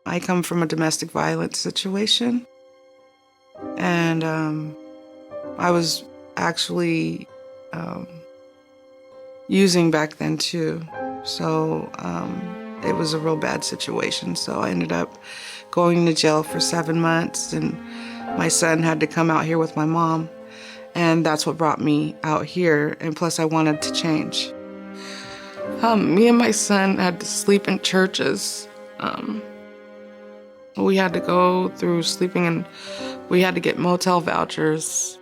I come from a domestic violence situation, and I was actually using back then too. So it was a real bad situation. So I ended up going to jail for 7 months, and my son had to come out here with my mom. And that's what brought me out here. And plus I wanted to change. Me and my son had to sleep in churches. We had to go through sleeping, and we had to get motel vouchers.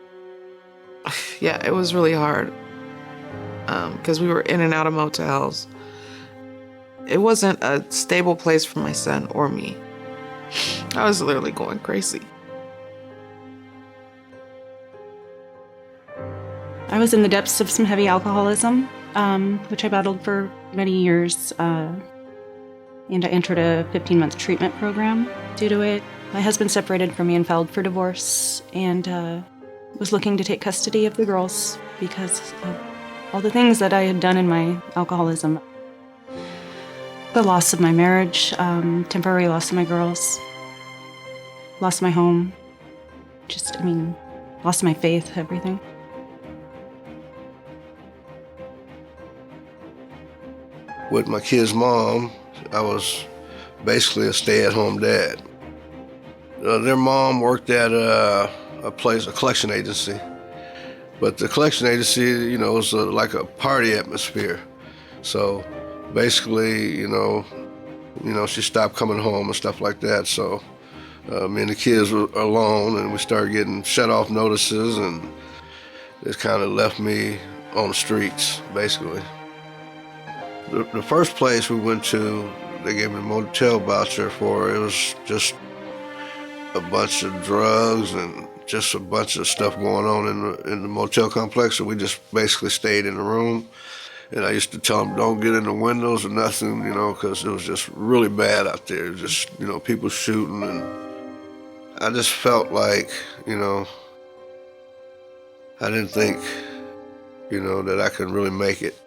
Yeah, it was really hard because we were in and out of motels. It wasn't a stable place for my son or me. I was literally going crazy. I was in the depths of some heavy alcoholism, which I battled for many years, and I entered a 15-month treatment program due to it. My husband separated from me and filed for divorce, and was looking to take custody of the girls because of all the things that I had done in my alcoholism. The loss of my marriage, temporary loss of my girls, lost my home, lost my faith, everything. With my kid's mom, I was basically a stay-at-home dad. Their mom worked at a collection agency. But the collection agency, was like a party atmosphere. So basically, she stopped coming home and stuff like that. So me and the kids were alone, and we started getting shut-off notices, and it kind of left me on the streets, basically. The first place we went to, they gave me a motel voucher for. It was just a bunch of drugs and just a bunch of stuff going on in the motel complex. So we just basically stayed in the room. And I used to tell them, don't get in the windows or nothing, because it was just really bad out there. Just, people shooting. And I just felt like, I didn't think, that I could really make it.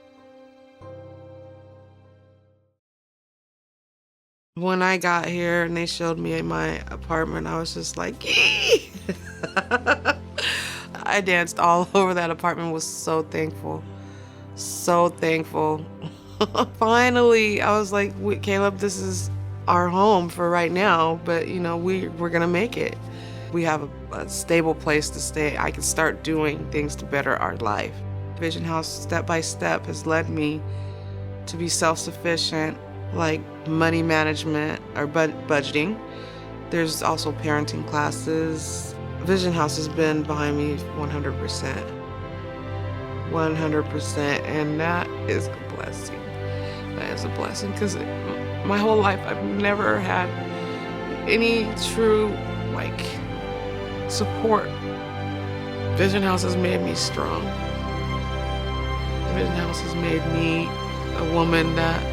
When I got here and they showed me my apartment, I was just like, yee! I danced all over that apartment, was so thankful. So thankful. Finally, I was like, Caleb, this is our home for right now, but we're gonna make it. We have a stable place to stay. I can start doing things to better our life. Vision House, step by step, has led me to be self-sufficient, like money management or budgeting. There's also parenting classes. Vision House has been behind me 100%. 100%, and that is a blessing. That is a blessing, because my whole life I've never had any true, support. Vision House has made me strong. Vision House has made me a woman that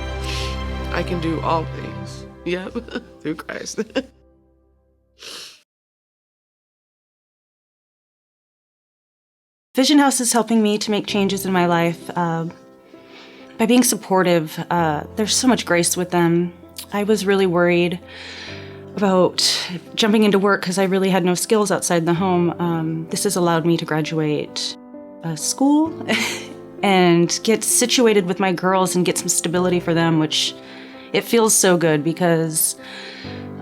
I can do all things. Yep, through Christ. Vision House is helping me to make changes in my life by being supportive. There's so much grace with them. I was really worried about jumping into work because I really had no skills outside the home. This has allowed me to graduate school and get situated with my girls and get some stability for them, which it feels so good because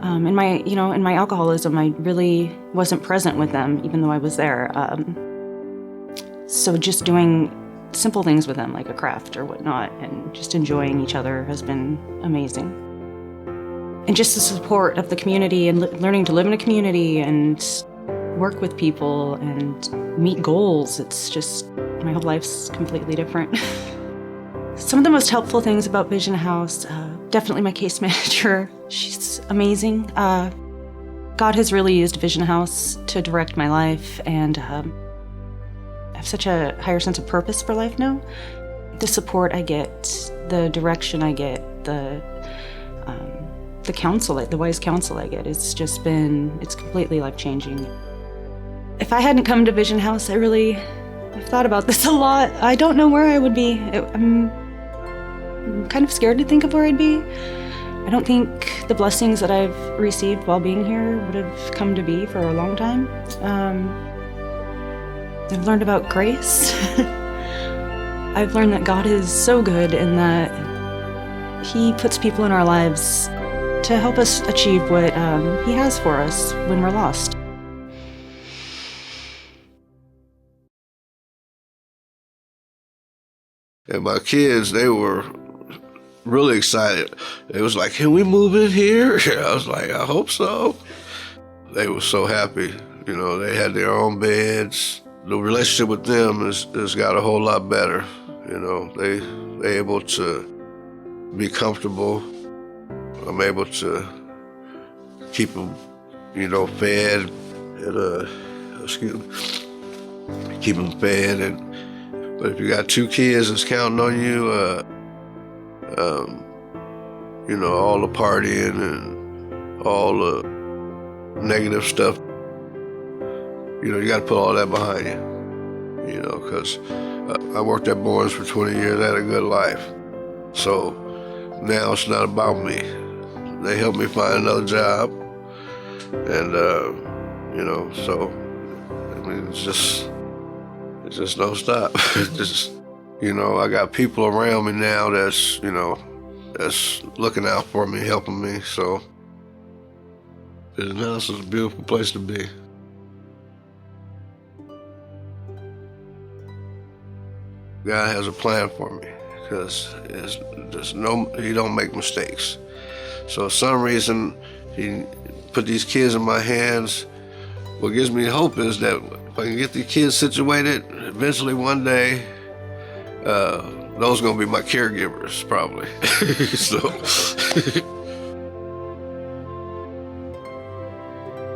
in my alcoholism, I really wasn't present with them, even though I was there. So just doing simple things with them, like a craft or whatnot, and just enjoying each other has been amazing. And just the support of the community and learning to live in a community and work with people and meet goals. It's just, my whole life's completely different. Some of the most helpful things about Vision House, definitely my case manager. She's amazing. God has really used Vision House to direct my life, and I have such a higher sense of purpose for life now. The support I get, the direction I get, the counsel, the wise counsel I get, it's completely life-changing. If I hadn't come to Vision House, I've thought about this a lot. I don't know where I would be. I'm kind of scared to think of where I'd be, I don't think the blessings that I've received while being here would have come to be for a long time. I've learned about grace. I've learned that God is so good and that He puts people in our lives to help us achieve what He has for us when we're lost. And my kids, they were really excited. It was like, can we move in here? I was like, I hope so. They were so happy. You know, they had their own beds. The relationship with them has got a whole lot better. You know, they're able to be comfortable. I'm able to keep them, you know, fed and, keep them fed. But if you got 2 kids that's counting on you, you know, all the partying and all the negative stuff, you know, you got to put all that behind you, you know, because I worked at Barnes for 20 years, I had a good life. So now it's not about me. They helped me find another job. And, you know, so, I mean, it's just don't stop. Just, you know, I got people around me now that's, you know, that's looking out for me, helping me. So, Vision House is a beautiful place to be. God has a plan for me because He don't make mistakes. So, for some reason, He put these kids in my hands. What gives me hope is that if I can get the kids situated, eventually one day, those are going to be my caregivers, probably. So.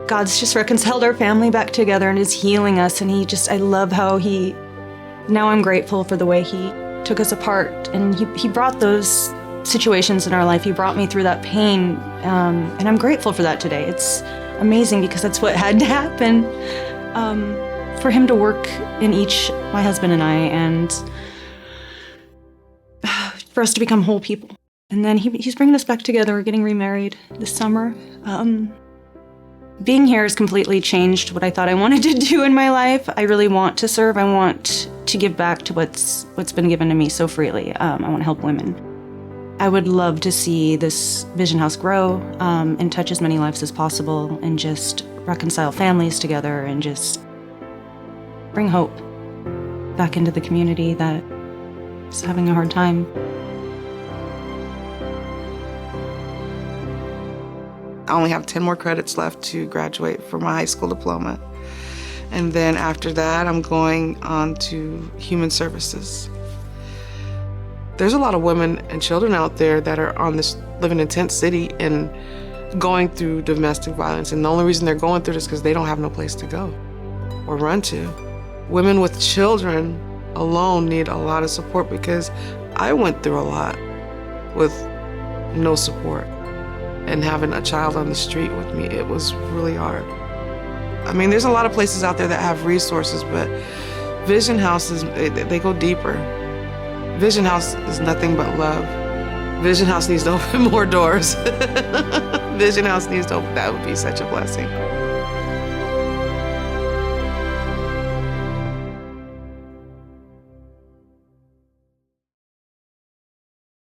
God's just reconciled our family back together and is healing us, and I love how now I'm grateful for the way He took us apart, and He brought those situations in our life. He brought me through that pain, and I'm grateful for that today. It's amazing because that's what had to happen. For Him to work in each, my husband and I, and for us to become whole people. And then He's bringing us back together. We're getting remarried this summer. Being here has completely changed what I thought I wanted to do in my life. I really want to serve. I want to give back to what's been given to me so freely. I want to help women. I would love to see this Vision House grow and touch as many lives as possible and just reconcile families together and just bring hope back into the community that is having a hard time. I only have 10 more credits left to graduate for my high school diploma. And then after that, I'm going on to human services. There's a lot of women and children out there that are living in Tent City and going through domestic violence. And the only reason they're going through this is because they don't have no place to go or run to. Women with children alone need a lot of support because I went through a lot with no support. And having a child on the street with me, it was really hard. I mean, there's a lot of places out there that have resources, but Vision House they go deeper. Vision House is nothing but love. Vision House needs to open more doors. Vision House needs to open, that would be such a blessing.